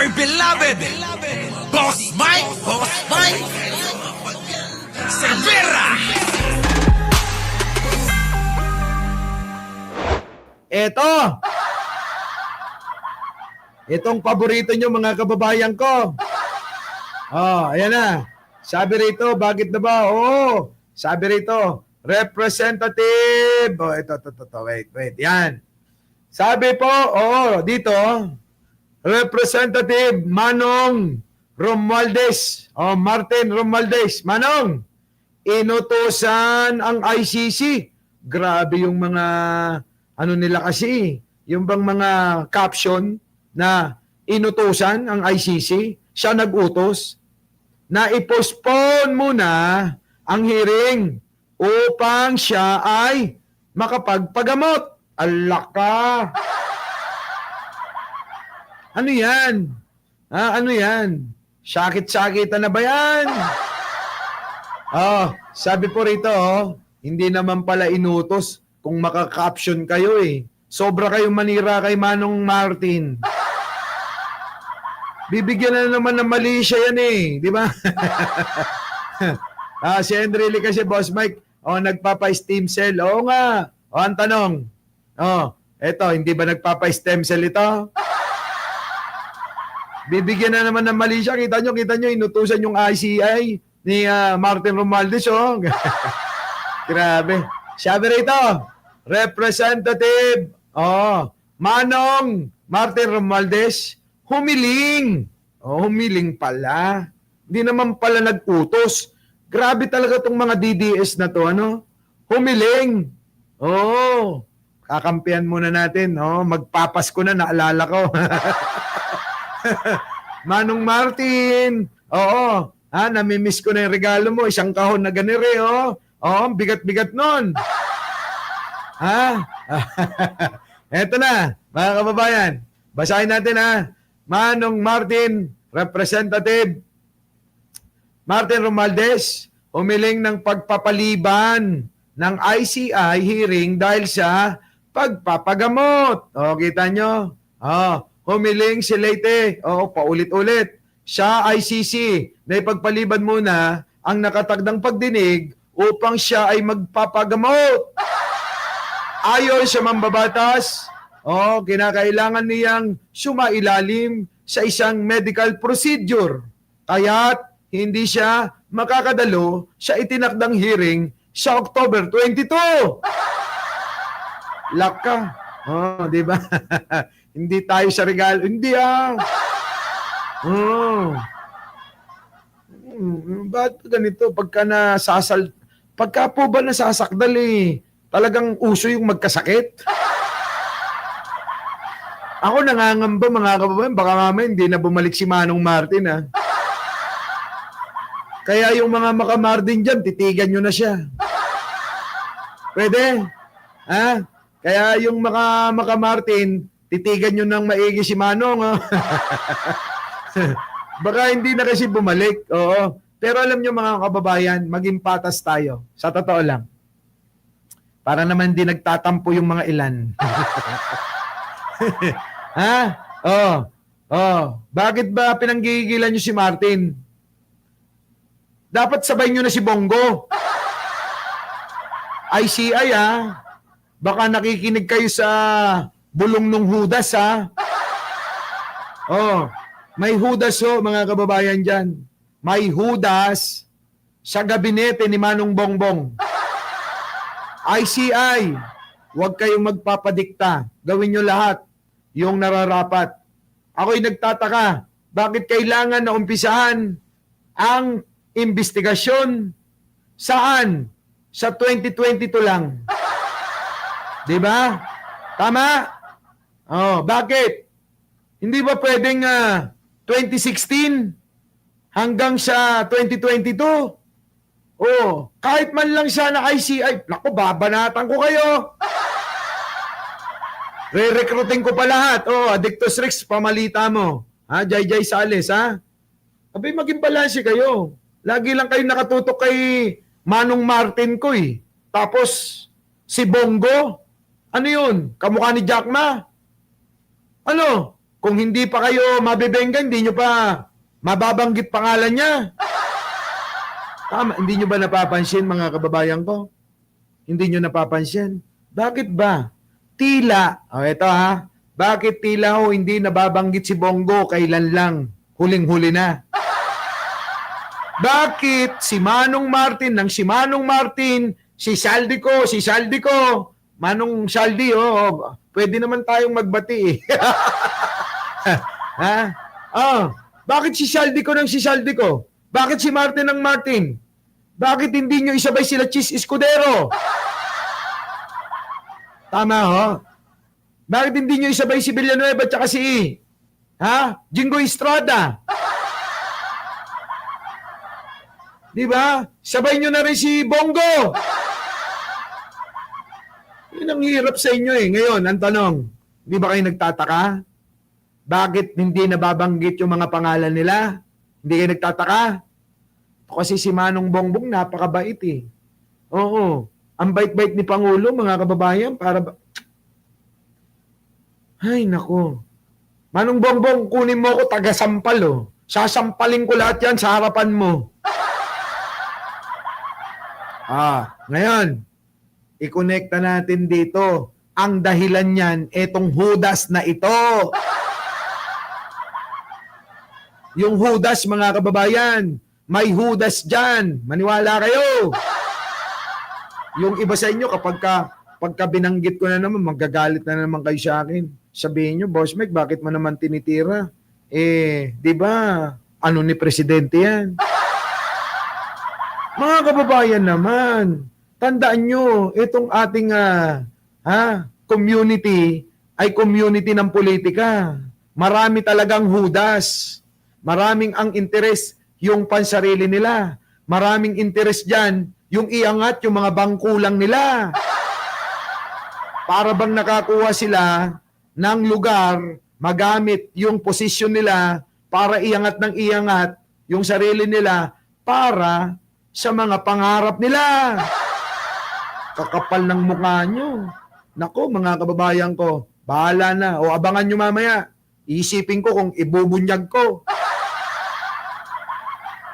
dear beloved, Boss Mike, Cervera. Itong paborito nyo mga kababayan ko. Ayan na. Sabi rito, bakit na ba? Sabi rito, representative. Ito. Wait. Yan. Sabi po, dito, Representative Manong Romualdez. Martin Romualdez. Manong, inutusan ang ICC. Grabe yung mga, nila kasi, yung bang mga caption na inutusan ang ICC, siya nag-utos na i-postpone muna ang hearing upang siya ay makapagpagamot. Alaka! Ano yan? Ano yan? Sakit-sakitan na ba yan? Sabi po rito, hindi naman pala inutos kung maka-caption kayo eh. Sobra kayong manira kay Manong Martin. Bibigyan na naman ng mali siya yan eh. Di ba? Si Enrile kasi, Boss Mike, nagpapa-stem cell. Oo nga. Ang tanong. Eto, hindi ba nagpapa-stem cell ito? Bibigyan na naman ng mali siya. Kita nyo, inutusan yung ICI ni Martin Romualdez. Grabe. Sabi rito, Representative Manong Martin Romualdez, humiling. Humiling pala. Hindi naman pala nag-utos. Grabe talaga itong mga DDS na to, Humiling. Kakampihan muna natin, magpapasko na, naalala ko. Manong Martin, namimiss ko na yung regalo mo, isang kahon na ganire, bigat-bigat nun. Eto na, mga kababayan, basahin natin Manong Martin, Representative Martin Romualdez, humiling ng pagpapaliban ng ICI hearing dahil sa pagpapagamot. Kita nyo? Humiling si Leyte. Paulit-ulit. Siya ICC na ipagpaliban muna ang nakatagdang pagdinig upang siya ay magpapagamot. Ayon sa mambabatas, kinakailangan niyang sumailalim sa isang medical procedure. Kaya't hindi siya makakadalo sa itinakdang hearing sa October 22. Laka. Di ba? Hindi tayo sa regalo. Hindi Ba't ganito? Pagka po ba nasasakdal talagang uso yung magkasakit? Ako nangangamba mga kababayan, baka mamaya hindi na bumalik si Manong Martin Kaya yung mga makamardin dyan, titigan nyo na siya. Pwede? Kaya yung makamartin, titigan nyo ng maigi si Manong. Baka hindi na kasi bumalik. Pero alam nyo mga kababayan, maging patas tayo. Sa totoo lang. Para naman di nagtatampo yung mga ilan. Bakit ba pinanggigilan nyo si Martin? Dapat sabay nyo na si Bongo. ICI baka nakikinig kayo sa bulong nung Judas may Judas mga kababayan dyan. May Judas sa gabinete ni Manong Bongbong. ICI, huwag kayong magpapadikta. Gawin nyo lahat yung nararapat. Ako'y nagtataka, bakit kailangan na umpisahan ang investigasyon? Saan? Sa 2022 lang. Diba? Tama? Bakit? Hindi ba pwedeng 2016 hanggang sa 2022? Kahit man lang sana ICI, naku, babanatan ko kayo. Re-recruiting ko pa lahat. Addictus Rex, pamalita mo. Jay Sales, Abay, maging balanse kayo. Lagi lang kayo nakatutok kay Manong Martin ko Tapos, si Bongo, ano yun? Kamukha ni Jack Ma? Ano? Kung hindi pa kayo mabibengga, hindi nyo pa mababanggit pangalan niya. Tama, hindi nyo ba napapansin mga kababayan ko? Hindi nyo napapansin? Bakit ba? Tila, ito ha, bakit tila ho hindi nababanggit si Bongo kailan lang? Huling-huli na. Bakit si Manong Martin, si Manong Martin, si Saldi ko, Manong Saldi, pwede naman tayong magbati eh. Ha? Bakit si Saldi ko? Bakit si Martin ng Martin? Bakit hindi nyo isabay sila Chis Escudero? Tama ho? Bakit hindi nyo isabay si Villanueva at saka si Jingo Estrada? Di ba? Sabay nyo na rin si Bongo. Yun ang hirap sa inyo eh. Ngayon, ang tanong, di ba kayo nagtataka? Bakit hindi nababanggit yung mga pangalan nila? Hindi kayo nagtataka? Kasi si Manong Bongbong napakabait eh. Oo. Ang bait-bait ni Pangulo, mga kababayan, Ay, nako. Manong Bongbong, kunin mo ako taga-sampal oh. Sasampalin ko lahat yan sa harapan mo. Ngayon, i-connecta natin dito. Ang dahilan niyan, etong Judas na ito. Yung Judas, mga kababayan, may Judas dyan. Maniwala kayo. Yung iba sa inyo, pagka binanggit ko na naman, magagalit na naman kayo sa akin. Sabihin nyo, Boss Mike, bakit mo naman tinitira? Di ba, ano ni Presidente yan? Mga kababayan naman, tandaan nyo, itong ating community ay community ng politika. Marami talagang Judas. Maraming ang interes yung pansarili nila. Maraming interes dyan yung iangat yung mga bangkulang nila. Para bang nakakuha sila ng lugar, magamit yung posisyon nila para iangat ng iangat yung sarili nila para sa mga pangarap nila. Kakapal ng mukha nyo. Nako, mga kababayan ko, bahala na. O abangan nyo mamaya. Isipin ko kung ibubunyag ko.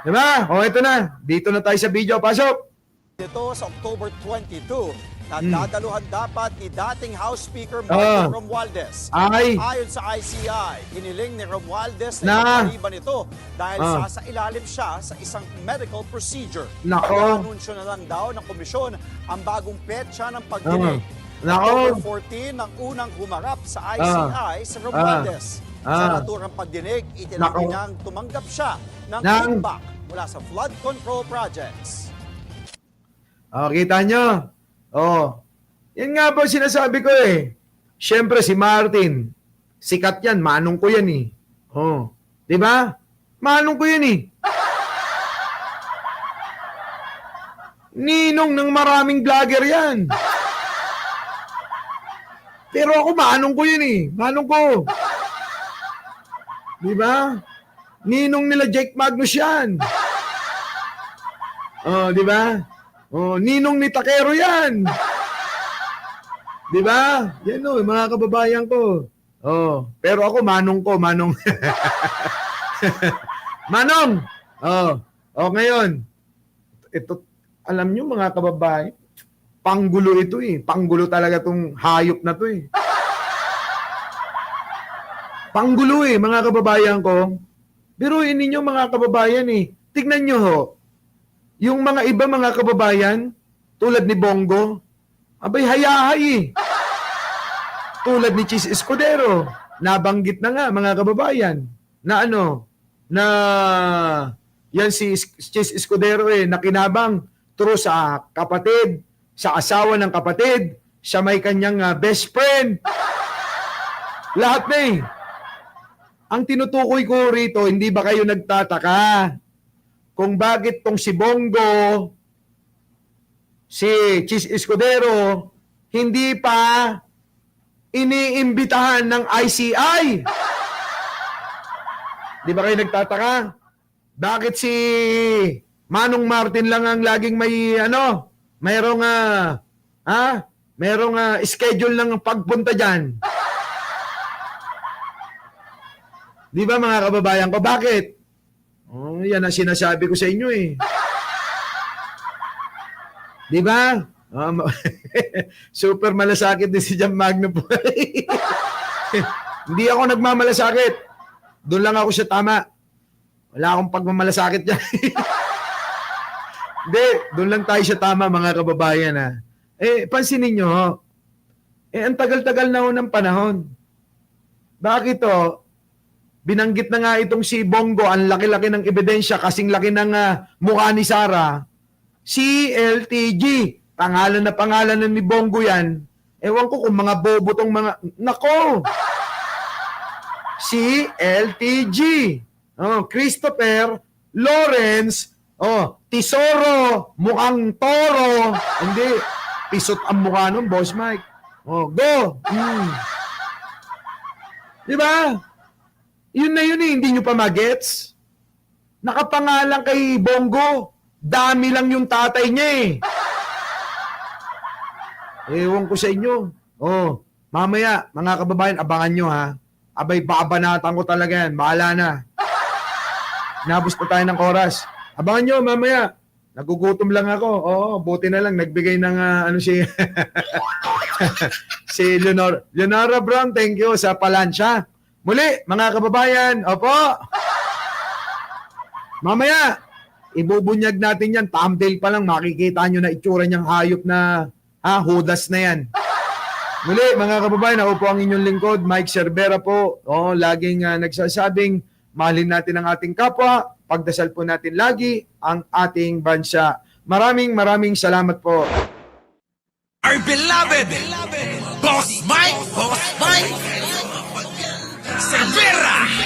Diba? O ito na. Dito na tayo sa video. Pasok! Ito sa October 22, nadadaluhan dapat ni dating House Speaker Martin Romualdez. Ayon sa ICI, hiniling ni Romualdez na ipagpaliban ito dahil sasailalim siya sa isang medical procedure. Anunsyo na lang daw ng komisyon ang bagong petsa ng pagdinig. October 14 ang unang humarap sa ICI sa Romualdez. Sa naturang pagdinig, itinabi niyang tumanggap siya ng feedback mula sa flood control projects. Kita nyo? Yan nga po sinasabi ko eh. Siyempre si Martin, sikat yan, manong ko yan eh. Di ba? Manong ko yan eh. Ninong ng maraming vlogger yan. Pero ako manong ko yan eh. Manong ko. Di ba? Ninong nila Jake Magnus yan. Di ba? Ninong ni Takero yan. Di ba? Yan mga kababayan ko. Pero ako manong ko, manong. Manong. Ngayon. Ito, alam nyo mga kababayan, panggulo ito eh. Panggulo talaga tong hayop na to eh. Panggulo eh, mga kababayan ko. Biruin ninyo mga kababayan eh. Tignan nyo ho. Yung mga iba mga kababayan, tulad ni Bongo, abay hayahay eh. Tulad ni Chis Escudero, nabanggit na nga mga kababayan, na na yan si Chis Escudero eh, nakinabang turo sa kapatid, sa asawa ng kapatid, sa may kanyang best friend. Lahat na eh. Ang tinutukoy ko rito, hindi ba kayo nagtataka kung bakit tong si Bongo, si Chis Escudero, hindi pa iniimbitahan ng ICI? Di ba kayo nagtataka? Bakit si Manong Martin lang ang laging may merong schedule ng pagpunta dyan? Di ba mga kababayan ko? Bakit? Oh, yan ang sinasabi ko sa inyo eh. Di ba? Super malasakit din si Jam Magno po. Hindi ako nagmamalasakit. Doon lang ako sa tama. Wala akong pagmamalasakit dyan. Hindi, doon lang tayo sa tama mga kababayan ha. Pansinin nyo, ang tagal-tagal na ho ng panahon. Bakit to? Binanggit na nga itong si Bongo, ang laki-laki ng ebidensya, kasing laki ng mukha ni Sara. CLTG, pangalan na ni Bongo yan. Ewan ko kung mga bobo tong mga... Nako! CLTG. Oh, Christopher Lawrence. Oh, Tesoro. Mukhang toro. Hindi. Pisot ang mukha nun, Boss Mike. Oh, go! Diba? Yun na yun eh, hindi nyo pa magets. Nakapangalan kay Bongo. Dami lang yung tatay niya eh. Ewan ko sa inyo. Oh, mamaya, mga kababayan, abangan nyo ha. Abay, babanatan ko talaga yan. Bahala na. Nabos pa tayo ng oras. Abangan nyo, mamaya. Nagugutom lang ako. Oo, buti na lang. Nagbigay ng si... si Leonora Brown, thank you sa palansya. Muli, mga kababayan, opo. Mamaya, ibubunyag natin yan. Thumbnail pa lang, makikita nyo na itsura niyang hayop na hudas na yan. Muli, mga kababayan, ako po ang inyong lingkod, Mike Cervera po. Laging nagsasabing, mahalin natin ang ating kapwa, pagdasal po natin lagi ang ating bansa. Maraming salamat po. Our beloved Boss Mike Cervera.